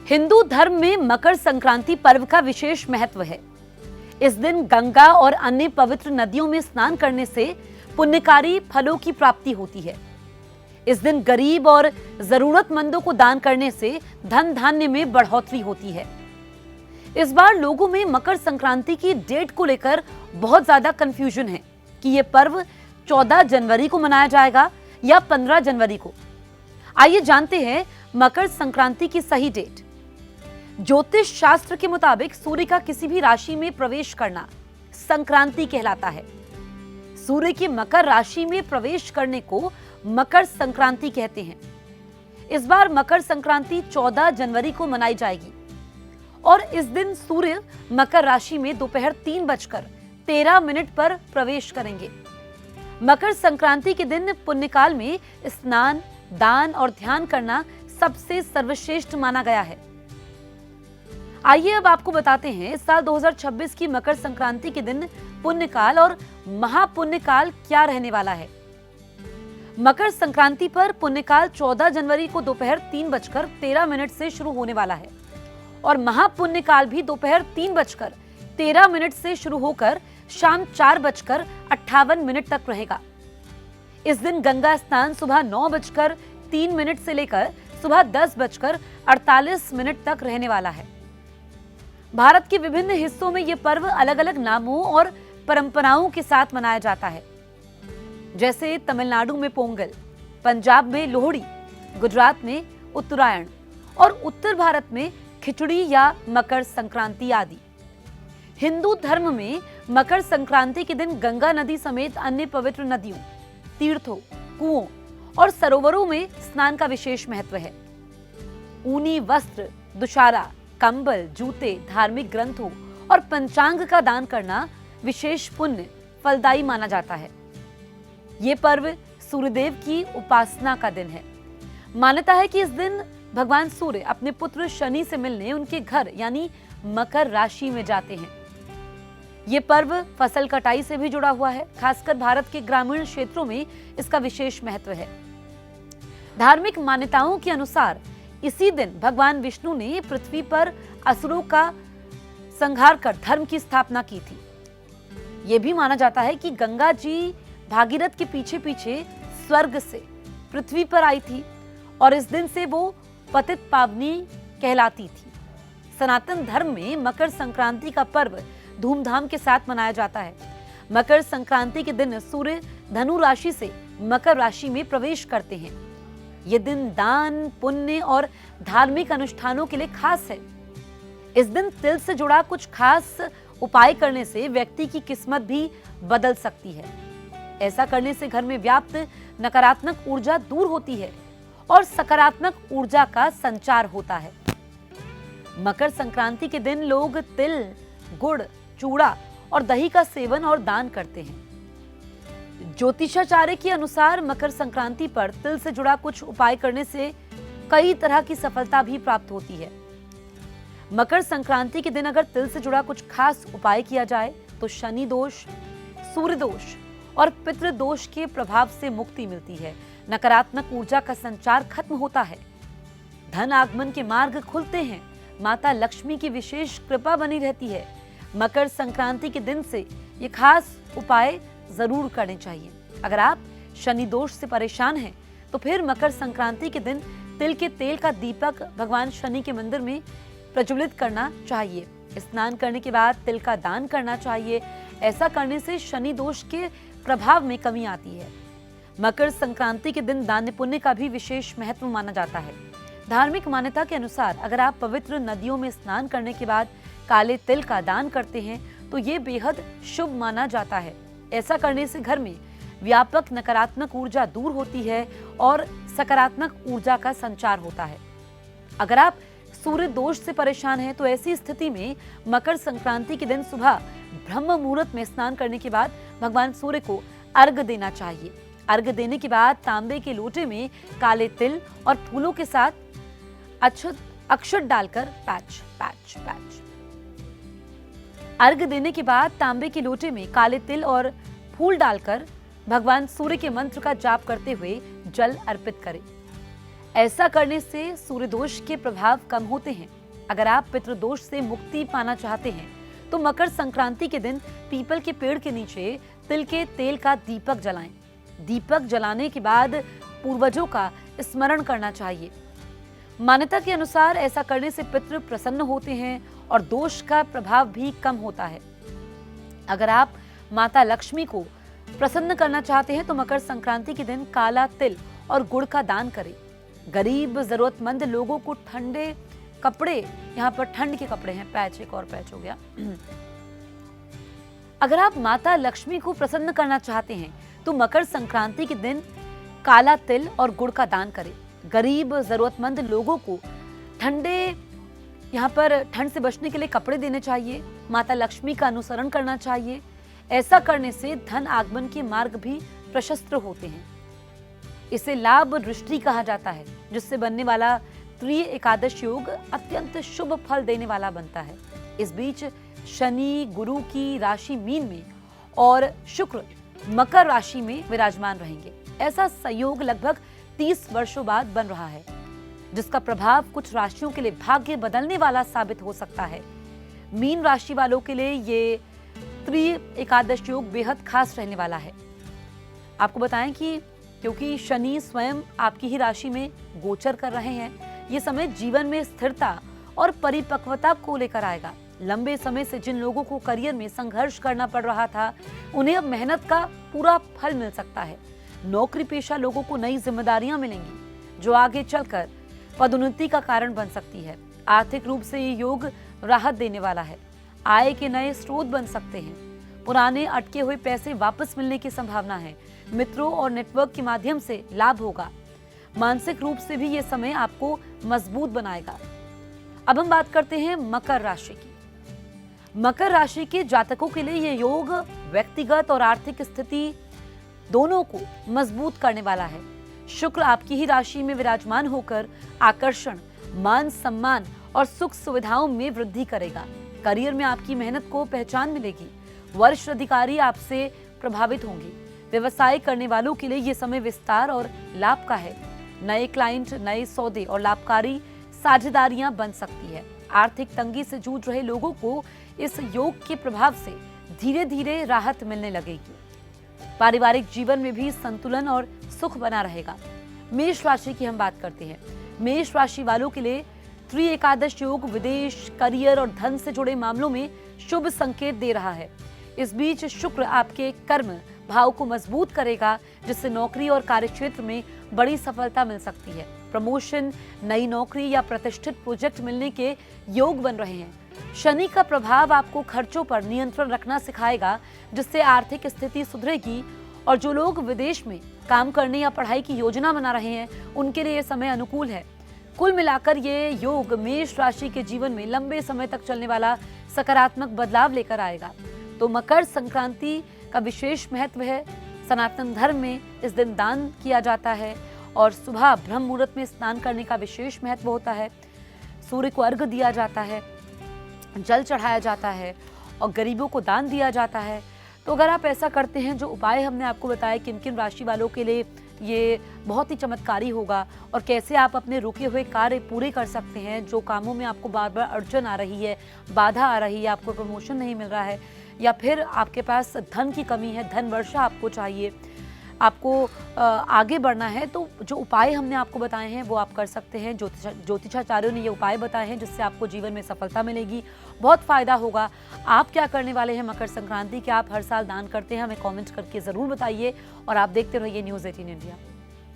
हिंदू धर्म में मकर संक्रांति पर्व का विशेष महत्व है। इस दिन गंगा और अन्य पवित्र नदियों में स्नान करने से पुण्यकारी फलों की प्राप्ति होती है। इस दिन गरीब और जरूरतमंदों को दान करने से धन धान्य में बढ़ोतरी होती है। इस बार लोगों में मकर संक्रांति की डेट को लेकर बहुत ज्यादा कंफ्यूजन है कि यह पर्व 14 जनवरी को मनाया जाएगा या 15 जनवरी को। आइए जानते हैं मकर संक्रांति की सही डेट। ज्योतिष शास्त्र के मुताबिक सूर्य का किसी भी राशि में प्रवेश करना संक्रांति कहलाता है। सूर्य की मकर राशि में प्रवेश करने को मकर संक्रांति कहते हैं। इस बार मकर संक्रांति 14 जनवरी को मनाई जाएगी और इस दिन सूर्य मकर राशि में दोपहर 3:13 पर प्रवेश करेंगे। मकर संक्रांति के दिन पुण्यकाल में स्नान, दान और ध्यान करना सबसे सर्वश्रेष्ठ माना गया है। आइए अब आपको बताते हैं इस साल 2026 की मकर संक्रांति के दिन पुण्यकाल और महापुण्यकाल क्या रहने वाला है। मकर संक्रांति पर पुण्यकाल 14 जनवरी को दोपहर 3:13 से शुरू होने वाला है और महापुण्यकाल भी दोपहर 3:13 से शुरू होकर शाम 4:58 तक रहेगा। इस दिन गंगा स्नान सुबह 9:03 से लेकर सुबह 10:48 तक रहने वाला है। भारत के विभिन्न हिस्सों में यह पर्व अलग अलग नामों और परंपराओं के साथ मनाया जाता है, जैसे तमिलनाडु में पोंगल, पंजाब में लोहड़ी, गुजरात में उत्तरायण और उत्तर भारत में खिचड़ी या मकर संक्रांति आदि। हिंदू धर्म में मकर संक्रांति के दिन गंगा नदी समेत अन्य पवित्र नदियों, तीर्थों, कुओं और सरोवरों में स्नान का विशेष महत्व है। ऊनी वस्त्र, दुशारा, कंबल, जूते, धार्मिक ग्रंथों और पंचांग का दान करना विशेष पुण्य फलदायी माना जाता है। ये पर्व सूर्यदेव की उपासना का दिन है। मान्यता है कि इस दिन भगवान सूर्य अपने पुत्र शनि से मिलने उनके घर यानी मकर राशि में जाते हैं। ये पर्व फसल कटाई से भी जुड़ा हुआ है। खासकर भारत के ग्रामीण क्षेत्रों में इसका विशेष महत्व है। धार्मिक मान्यताओं के अनुसार इसी दिन भगवान विष्णु ने पृथ्वी पर असुरों का संहार कर धर्म की स्थापना की थी। यह भी माना जाता है कि गंगा जी भागीरथ के पीछे पीछे स्वर्ग से पृथ्वी पर आई थी और इस दिन से वो पतित पावनी कहलाती थी। सनातन धर्म में मकर संक्रांति का पर्व धूमधाम के साथ मनाया जाता है। मकर संक्रांति के दिन सूर्य धनु राशि से मकर राशि में प्रवेश करते हैं। ये दिन दान, पुण्य और धार्मिक अनुष्ठानों के लिए खास है। इस दिन तिल से जुड़ा कुछ खास उपाय करने से व्यक्ति की किस्मत भी बदल सकती है। ऐसा करने से घर में व्याप्त नकारात्मक ऊर्जा दूर होती है और सकारात्मक ऊर्जा का संचार होता है। मकर संक्रांति के दिन लोग तिल, गुड़, चूड़ा और दही का सेवन और दान करते हैं। ज्योतिषाचार्य के अनुसार मकर संक्रांति पर तिल से जुड़ा कुछ उपाय करने से कई तरह की सफलता भी प्राप्त होती है। मकर संक्रांति के दिन अगर तिल से जुड़ा कुछ खास उपाय किया जाए तो शनि दोष, सूर्य दोष और पितृ दोष के प्रभाव से मुक्ति मिलती है। नकारात्मक ऊर्जा का संचार खत्म होता है। धन आगमन के मार्ग खुलते हैं। माता लक्ष्मी की विशेष कृपा बनी रहती है। मकर संक्रांति के दिन से ये खास उपाय जरूर करने चाहिए। अगर आप शनि दोष से परेशान हैं तो फिर मकर संक्रांति के दिन तिल के तेल का दीपक भगवान शनि के मंदिर में प्रज्वलित करना चाहिए। स्नान करने के बाद तिल का दान करना चाहिए। ऐसा करने से शनि दोष के प्रभाव में कमी आती है। मकर संक्रांति के दिन दान पुण्य का भी विशेष महत्व माना जाता है। धार्मिक मान्यता के अनुसार अगर आप पवित्र नदियों में स्नान करने के बाद काले तिल का दान करते हैं तो ये बेहद शुभ माना जाता है। ऐसा करने से घर में व्यापक नकारात्मक ऊर्जा दूर होती है और सकारात्मक ऊर्जा का संचार होता है। अगर आप सूर्य दोष से परेशान हैं तो ऐसी स्थिति में मकर संक्रांति के दिन सुबह ब्रह्म मुहूर्त में स्नान करने के बाद भगवान सूर्य को अर्घ देना चाहिए। अर्घ देने के बाद तांबे के लोटे में काले तिल और फूलों के साथ अक्षत डालकर पैच पैच पैच अर्घ देने के बाद तांबे के लोटे में काले तिल और फूल डालकर भगवान सूर्य के मंत्र का जाप करते हुए जल अर्पित करें। ऐसा करने से सूर्य दोष के प्रभाव कम होते हैं। अगर आप पितृदोष से मुक्ति पाना चाहते हैं तो मकर संक्रांति के दिन पीपल के पेड़ के नीचे तिल के तेल का दीपक जलाएं। दीपक जलाने के बाद पूर्वजों का स्मरण करना चाहिए। मान्यता के अनुसार ऐसा करने से पितृ प्रसन्न होते हैं और दोष का प्रभाव भी कम होता है। अगर आप माता लक्ष्मी को प्रसन्न करना चाहते हैं तो मकर संक्रांति के दिन काला तिल और गुड़ का दान करें। गरीब जरूरतमंद लोगों को ठंडे कपड़े, यहाँ पर ठंड के कपड़े हैं, पैच, एक और पैच हो गया। अगर आप माता लक्ष्मी को प्रसन्न करना चाहते हैं तो मकर संक्रांति के दिन काला तिल और गुड़ का दान करें। गरीब जरूरतमंद लोगों को यहाँ पर ठंड से बचने के लिए कपड़े देने चाहिए। माता लक्ष्मी का अनुसरण करना चाहिए। ऐसा करने से धन आगमन के मार्ग भी प्रशस्त होते हैं। इसे लाभ दृष्टि कहा जाता है, जिससे बनने वाला त्रिय एकादश योग अत्यंत शुभ फल देने वाला बनता है। इस बीच शनि गुरु की राशि मीन में और शुक्र मकर राशि में विराजमान रहेंगे। ऐसा संयोग लगभग 30 वर्षों बाद बन रहा है, जिसका प्रभाव कुछ राशियों के लिए भाग्य बदलने वाला साबित हो सकता है। मीन राशि वालों के लिए ये त्रिय एकादश योग बेहद खास रहने वाला है। आपको बताएं कि क्योंकि शनि स्वयं आपकी ही राशि में गोचर कर रहे हैं, ये समय जीवन में स्थिरता और परिपक्वता को लेकर आएगा। लंबे समय से जिन लोगों को करियर में संघर्ष करना पड़ रहा था, उन्हें अब मेहनत का पूरा फल मिल सकता है। नौकरी पेशा लोगों को नई जिम्मेदारियां मिलेंगी, जो आगे चलकर पदोन्नति का कारण बन सकती है। आर्थिक रूप से ये योग राहत देने वाला है। आय के नए स्रोत बन सकते हैं। पुराने अटके हुए पैसे वापस मिलने की संभावना है। मित्रों और नेटवर्क के माध्यम से लाभ होगा। मानसिक रूप से भी ये समय आपको मजबूत बनाएगा। अब हम बात करते हैं मकर राशि की। मकर राशि के जातकों के लिए ये योग व्यक्तिगत और आर्थिक स्थिति दोनों को मजबूत करने वाला है। शुक्र आपकी ही राशि में विराजमान होकर आकर्षण, मान सम्मान और सुख सुविधाओं में वृद्धि करेगा। करियर में आपकी मेहनत को पहचान मिलेगी। वरिष्ठ अधिकारी आपसे प्रभावित होंगे। व्यवसाय करने वालों के लिए ये समय विस्तार और लाभ का है। नए क्लाइंट, नए सौदे और लाभकारी साझेदारियां बन सकती है। आर्थिक तंगी से जूझ रहे लोगों को इस योग के प्रभाव से धीरे धीरे राहत मिलने लगेगी। पारिवारिक जीवन में भी संतुलन और सुख बना रहेगा। मेष राशि की हम बात करते हैं। मेष राशि वालों के लिए त्रि एकादश योग विदेश, करियर और धन से जुड़े मामलों में शुभ संकेत दे रहा है। इस बीच शुक्र आपके कर्म भाव को मजबूत करेगा, जिससे नौकरी और कार्यक्षेत्र में बड़ी सफलता मिल सकती है। प्रमोशन, नई नौकरी या प्रतिष्ठित प्रोजेक्ट मिलने के योग बन रहे हैं। शनि का प्रभाव आपको खर्चों पर नियंत्रण रखना सिखाएगा, जिससे आर्थिक स्थिति सुधरेगी। और जो लोग विदेश में काम करने या पढ़ाई की योजना बना रहे हैं, उनके लिए यह समय अनुकूल है। कुल मिलाकर ये योग मेष राशि के जीवन में लंबे समय तक चलने वाला सकारात्मक बदलाव लेकर आएगा। तो मकर संक्रांति का विशेष महत्व है। सनातन धर्म में इस दिन दान किया जाता है और सुबह ब्रह्म मुहूर्त में स्नान करने का विशेष महत्व होता है। सूर्य को अर्घ्य दिया जाता है, जल चढ़ाया जाता है और गरीबों को दान दिया जाता है। तो अगर आप ऐसा करते हैं, जो उपाय हमने आपको बताया किन किन राशि वालों के लिए ये बहुत ही चमत्कारी होगा और कैसे आप अपने रुके हुए कार्य पूरे कर सकते हैं, जो कामों में आपको बार बार अड़चन आ रही है, बाधा आ रही है, आपको प्रमोशन नहीं मिल रहा है या फिर आपके पास धन की कमी है, धन वर्षा आपको चाहिए, आपको आगे बढ़ना है, तो जो उपाय हमने आपको बताए हैं वो आप कर सकते हैं। ज्योतिषाचार्यों ने ये उपाय बताए हैं, जिससे आपको जीवन में सफलता मिलेगी, बहुत फायदा होगा। आप क्या करने वाले हैं मकर संक्रांति के? आप हर साल दान करते हैं? हमें कमेंट करके ज़रूर बताइए और आप देखते रहिए न्यूज़ 18 इंडिया।